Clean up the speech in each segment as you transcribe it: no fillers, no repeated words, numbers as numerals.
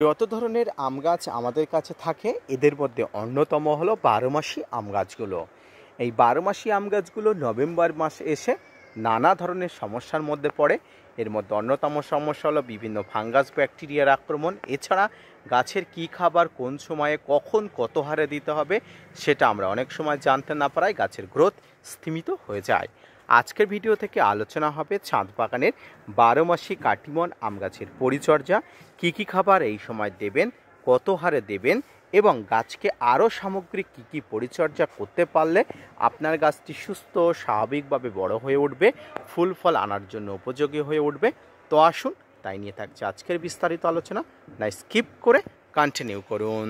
যত ধরনের আম গাছ আমাদের কাছে থাকে এদের মধ্যে অন্যতম হলো বারোমাসি আম গাছগুলো। এই বারোমাসি আম গাছগুলো নভেম্বর মাসে এসে নানা ধরনের সমস্যার মধ্যে পড়ে। এর মধ্যে অন্যতম সমস্যা হলো বিভিন্ন ফাঙ্গাস ব্যাকটেরিয়ার আক্রমণ। এছাড়া গাছের কী খাবার কোন সময়ে কখন কত হারে দিতে হবে সেটা আমরা অনেক সময় জানতে না পারায় গাছের গ্রোথ স্থিমিত হয়ে যায়। আজকের ভিডিও থেকে আলোচনা হবে ছাদ বাগানের বারোমাসি কাটিমন আম গাছের পরিচর্যা, কী কী খাবার এই সময় দেবেন, কত হারে দেবেন এবং গাছকে আরও সামগ্রিক কী কী পরিচর্যা করতে পারলে আপনার গাছটি সুস্থ স্বাভাবিকভাবে বড় হয়ে উঠবে, ফুল ফল আনার জন্য উপযোগী হয়ে উঠবে। তো আসুন তাই নিয়ে থাকছে আজকের বিস্তারিত আলোচনা, না স্কিপ করে কন্টিনিউ করুন।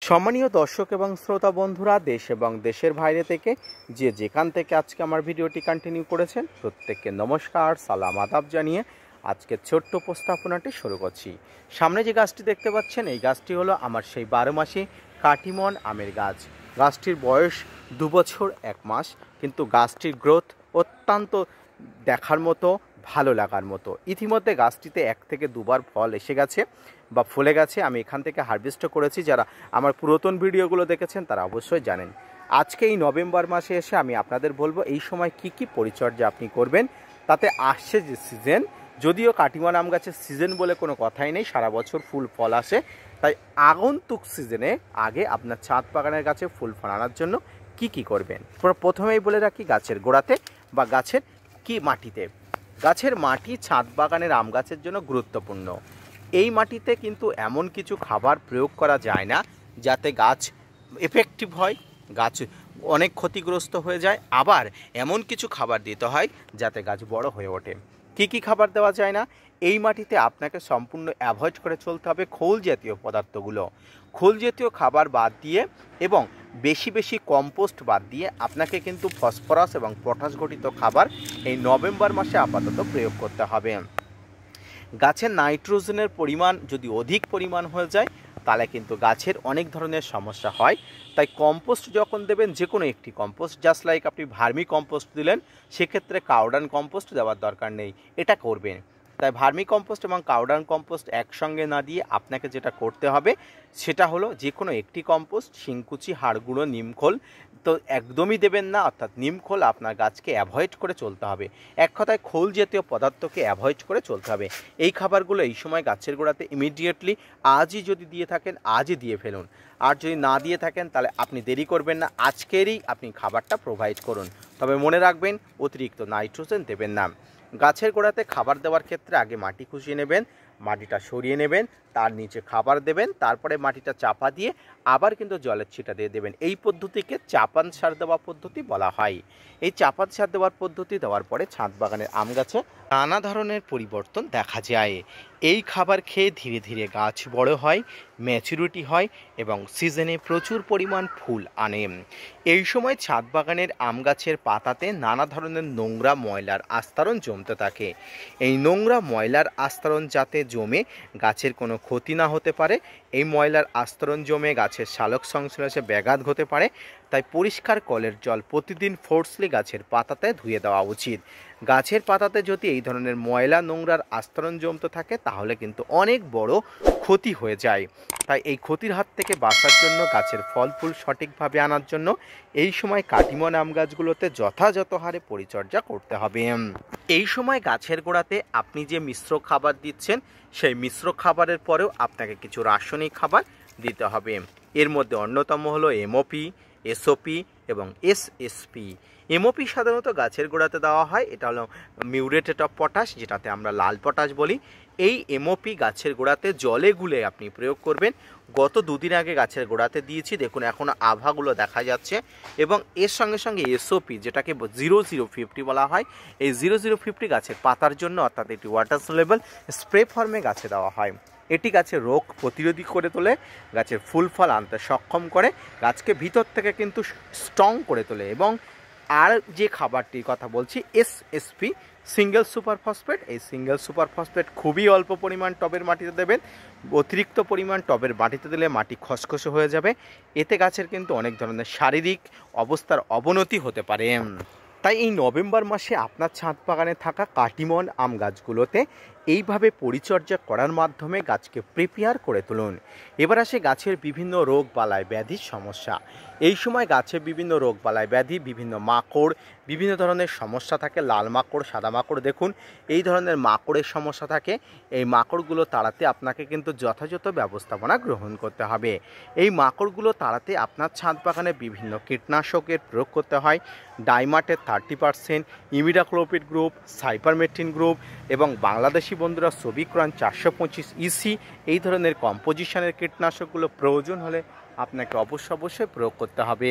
সম্মানীয় দর্শক এবং শ্রোতা বন্ধুরা, দেশ এবং দেশের বাইরে থেকে যে যেখান থেকে আজকে আমার ভিডিওটি কন্টিনিউ করেছেন প্রত্যেককে নমস্কার, সালাম, আদাব জানিয়ে আজকের ছোট্ট উপস্থাপনাটি শুরু করছি। সামনে যে গাছটি দেখতে পাচ্ছেন এই গাছটি হলো আমার সেই বারোমাসি কাটিমন আমের গাছ। গাছটির বয়স 2 বছর 1 মাস, কিন্তু গাছটির গ্রোথ অত্যন্ত দেখার মতো, ভালো লাগার মতো। ইতিমধ্যে গাছটিতে 1 থেকে 2 বার ফল এসে গেছে বা ফুলে গেছে। আমি এখান থেকে হারভেস্টও করেছি। যারা আমার পুরাতন ভিডিওগুলো দেখেছেন তারা অবশ্যই জানেন। আজকে এই নভেম্বর মাসে এসে আমি আপনাদের বলবো এই সময় কি কি পরিচর্যা আপনি করবেন। তাতে আসছে যে সিজন, যদিও কাটিমন আম গাছের সিজন বলে কোনো কথাই নেই, সারা বছর ফুল ফল আসে, তাই আগন্তুক সিজনে আগে আপনার ছাদ বাগানের গাছে ফুল ফল আনার জন্য কি কি করবেন। প্রথমেই বলে রাখি গাছের গোড়াতে বা গাছের কি মাটিতে। গাছের মাটি ছাদ বাগানের আম গাছের জন্য গুরুত্বপূর্ণ। এই মাটিতে কিন্তু এমন কিছু খাবার প্রয়োগ করা যায় না যাতে গাছ এফেক্টিভ হয়, গাছ অনেক ক্ষতিগ্রস্ত হয়ে যায়। আবার এমন কিছু খাবার দিতে হয় যাতে গাছ বড় হয়ে ওঠে। কী কী খাবার দেওয়া যায় না? এই মাটিতে আপনাকে সম্পূর্ণ অ্যাভয়েড করে চলতে হবে খোল জাতীয় পদার্থগুলো। খোল জাতীয় খাবার বাদ দিয়ে এবং বেশি বেশি কম্পোস্ট বাদ দিয়ে আপনাকে কিন্তু ফসফরাস এবং পটাশ ঘটিত খাবার এই নভেম্বর মাসে আপাতত প্রয়োগ করতে হবে। গাছের নাইট্রোজেনের পরিমাণ যদি অধিক পরিমাণ হয়ে যায় তাহলে কিন্তু গাছের অনেক ধরনের সমস্যা হয়। তাই কম্পোস্ট যখন দেবেন, যে কোনো একটি কম্পোস্ট, জাস্ট লাইক আপনি ভার্মি কম্পোস্ট দিলেন, সেক্ষেত্রে কাউডান কম্পোস্ট দেওয়ার দরকার নেই, এটা করবেন। তাই ভার্মি কম্পোস্ট এবং কাউডান কম্পোস্ট একসঙ্গে না দিয়ে আপনাকে যেটা করতে হবে সেটা হলো যে কোনো একটি কম্পোস্ট, শিংকুচি, হাড়গুঁড়ো, নিমখোল তো একদমই দেবেন না, অর্থাৎ নিমখোল আপনার গাছকে অ্যাভয়েড করে চলতে হবে। এক কথায় খোল জাতীয় পদার্থকে অ্যাভয়েড করে চলতে হবে। এই খাবারগুলো এই সময় গাছের গোড়াতে ইমিডিয়েটলি আজই যদি দিয়ে থাকেন আজই দিয়ে ফেলুন, আর যদি না দিয়ে থাকেন তাহলে আপনি দেরি করবেন না, আজকেরই আপনি খাবারটা প্রোভাইড করুন। তবে মনে রাখবেন অতিরিক্ত নাইট্রোজেন দেবেন না। গাছের গোড়াতে খাবার দেওয়ার ক্ষেত্রে আগে মাটি খুঁজিয়ে নেবেন, মাটিটা সরিয়ে নেবেন, তার নিচে খাবার দেবেন, তারপরে মাটিটা চাপা দিয়ে আবার কিন্তু জলের ছিটা দিয়ে দেবেন। এই পদ্ধতিকে চাপান সার দেওয়া পদ্ধতি বলা হয়। এই চাপান সার দেওয়ার পদ্ধতি দেওয়ার পরে ছাদ বাগানের আম গাছে নানা ধরনের পরিবর্তন দেখা যায়। এই খাবার খেয়ে ধীরে ধীরে গাছ বড় হয়, ম্যাচুরিটি হয় এবং সিজনে প্রচুর পরিমাণ ফুল আনে। এই সময় ছাদ বাগানের আম গাছের পাতাতে নানা ধরনের নোংরা ময়লার আস্তরণ জমতে থাকে। এই নোংরা ময়লার আস্তরণ যাতে জমে গাছের কোনো ক্ষতি না হতে পারে, এই ময়লার আস্তরণ জমে গাছের সালোক সংশ্লেষে ব্যাঘাত হতে পারে, তাই পরিষ্কার কলের জল প্রতিদিন ফোর্সলি গাছের পাতাতে ধুয়ে দেওয়া উচিত। গাছের পাতাতে যদি এই ধরনের ময়লা নোংরার আস্তরণ জমতে থাকে তাহলে কিন্তু অনেক বড় ক্ষতি হয়ে যায়। তাই এই ক্ষতির হাত থেকে বাঁচার জন্য, গাছের ফল ফুল সঠিকভাবে আনার জন্য এই সময় কাটিমন আম গাছগুলোতে যথাযথ হারে পরিচর্যা করতে হবে। এই সময় গাছের গোড়াতে আপনি যে মিশ্র খাবার দিচ্ছেন সেই মিশ্র খাবারের পরেও আপনাকে কিছু রাসায়নিক খাবার দিতে হবে। এর মধ্যে অন্যতম হলো এমওপি, এসওপি এবং এসএসপি। এমওপি সাধারণত গাছের গোড়াতে দেওয়া হয়, এটা হলো মিউরেটেড অফ পটাশ, যেটাতে আমরা লাল পটাশ বলি। এই এমওপি গাছের গোড়াতে জলে গুলে আপনি প্রয়োগ করবেন। গত 2 দিন আগে গাছের গোড়াতে দিয়েছি, দেখুন এখনও আভাগুলো দেখা যাচ্ছে। এবং এর সঙ্গে সঙ্গে এসওপি, যেটাকে 0050 বলা হয়, এই 0050 গাছের পাতার জন্য, অর্থাৎ এটি ওয়াটার সলেবল স্প্রে ফর্মে গাছে দেওয়া হয়। এটি গাছের রোগ প্রতিরোধী করে তোলে, গাছের ফুল ফল আনতে সক্ষম করে, গাছকে ভিতর থেকে কিন্তু স্ট্রং করে তোলে। এবং আর যে খাবারটির কথা বলছি এসএসপি, সিঙ্গেল সুপার ফসফেট। এই সিঙ্গেল সুপার ফসফেট খুবই অল্প পরিমাণ টবের মাটিতে দেবেন। অতিরিক্ত পরিমাণ টবের মাটিতে দিলে মাটি খসখসে হয়ে যাবে, এতে গাছের কিন্তু অনেক ধরনের শারীরিক অবস্থার অবনতি হতে পারে। তাই এই নভেম্বর মাসে আপনার ছাদ বাগানে থাকা কাটিমন আম গাছগুলোতে এইভাবে পরিচর্যা করার মাধ্যমে গাছকে প্রিপেয়ার করে তুলুন। এবার আসে গাছের বিভিন্ন রোগ বালাই ব্যাধির সমস্যা। এই সময় গাছে বিভিন্ন রোগ বালাই ব্যাধি, বিভিন্ন মাকড়, বিভিন্ন ধরনের সমস্যা থাকে। লাল মাকড়, সাদা মাকড়, দেখুন এই ধরনের মাকড়ের সমস্যা থাকে। এই মাকড়গুলো তাড়াতে আপনাকে কিন্তু যথাযথ ব্যবস্থাপনা গ্রহণ করতে হবে। এই মাকড়গুলো তাড়াতে আপনার ছাদ বাগানে বিভিন্ন কীটনাশকের প্রয়োগ করতে হয়। ডাইমাটের 30%, ইমিডাক্লোপিড গ্রুপ, সাইপারমেথ্রিন গ্রুপ এবং বাংলাদেশি বন্ধুরা সবিক্রন 425 ইসি এই ধরনের কম্পোজিশনের কীটনাশকগুলো প্রয়োজন হলে আপনাকে অবশ্যই প্রয়োগ করতে হবে।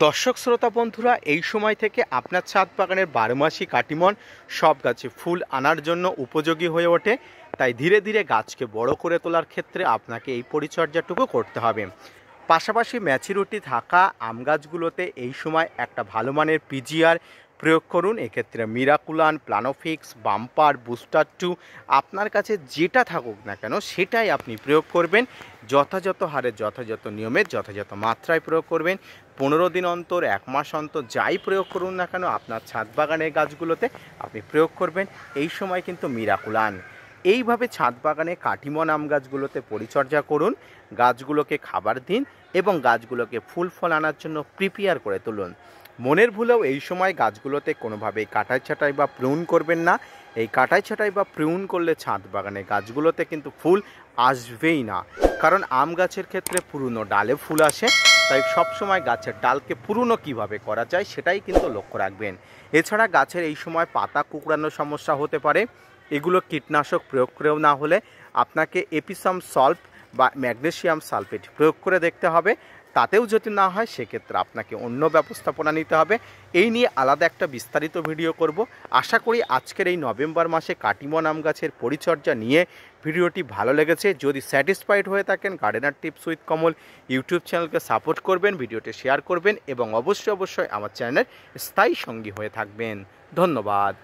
দর্শক শ্রোতা বন্ধুরা, এই সময় থেকে আপনার ছাদ বাগানের 12 মাসি কাটিমন সব গাছে ফুল আনার জন্য উপযোগী হয়ে ওঠে। তাই ধীরে ধীরে গাছকে বড় করে তোলার ক্ষেত্রে আপনাকে এই পরিচর্যাটুকু করতে হবে। পাশাপাশি ম্যাচুরিটি থাকা আম গাছগুলোতে এই সময় একটা ভালো মানের পিজিআর প্রয়োগ করুন। এক্ষেত্রে মিরাকুলান, প্লানোফিক্স, বাম্পার, বুস্টার 2 আপনার কাছে যেটা থাকুক না কেন সেটাই আপনি প্রয়োগ করবেন। যথাযথ হারে, যথাযথ নিয়মে, যথাযথ মাত্রায় প্রয়োগ করবেন। 15 দিন অন্তর, 1 মাস অন্তর যাই প্রয়োগ করুন না কেন আপনার ছাদ বাগানের গাছগুলোতে আপনি প্রয়োগ করবেন এই সময় কিন্তু মিরাকুলান। এইভাবে ছাদ বাগানে কাটিমন আম গাছগুলোতে পরিচর্যা করুন, গাছগুলোকে খাবার দিন এবং গাছগুলোকে ফুল ফল আনার জন্য প্রিপেয়ার করে তুলুন। মনের ভুলেও এই সময় গাছগুলোতে কোনোভাবেই কাটাই ছাঁটাই বা প্রুন করবেন না। এই কাটাই ছাঁটাই বা প্রুন করলে ছাদ বাগানে গাছগুলোতে কিন্তু ফুল আসবেই না, কারণ আম গাছের ক্ষেত্রে পুরনো ডালে ফুল আসে। তাই সবসময় গাছের ডালকে পুরনো কিভাবে করা যায় সেটাই কিন্তু লক্ষ্য রাখবেন। এছাড়া গাছের এই সময় পাতা কুঁকড়ানোর সমস্যা হতে পারে। এগুলো কীটনাশক প্রয়োগ করেও না হলে আপনাকে এপিসাম সল্ট বা ম্যাগনেসিয়াম সালফেট প্রয়োগ করে দেখতে হবে। তাতেও যদি না হয় সেক্ষেত্রে আপনাকে অন্য ব্যবস্থাপনা নিতে হবে। এই নিয়ে আলাদা একটা বিস্তারিত ভিডিও করব। আশা করি আজকের এই নভেম্বর মাসে কাটিমন আম গাছের পরিচর্যা নিয়ে ভিডিওটি ভালো লেগেছে। যদি স্যাটিসফাইড হয়ে থাকেন gardener tips with Kamal YouTube চ্যানেলকে সাপোর্ট করবেন, ভিডিওটি শেয়ার করবেন এবং অবশ্যই আমার চ্যানেলের স্থায়ী সঙ্গী হয়ে থাকবেন। ধন্যবাদ।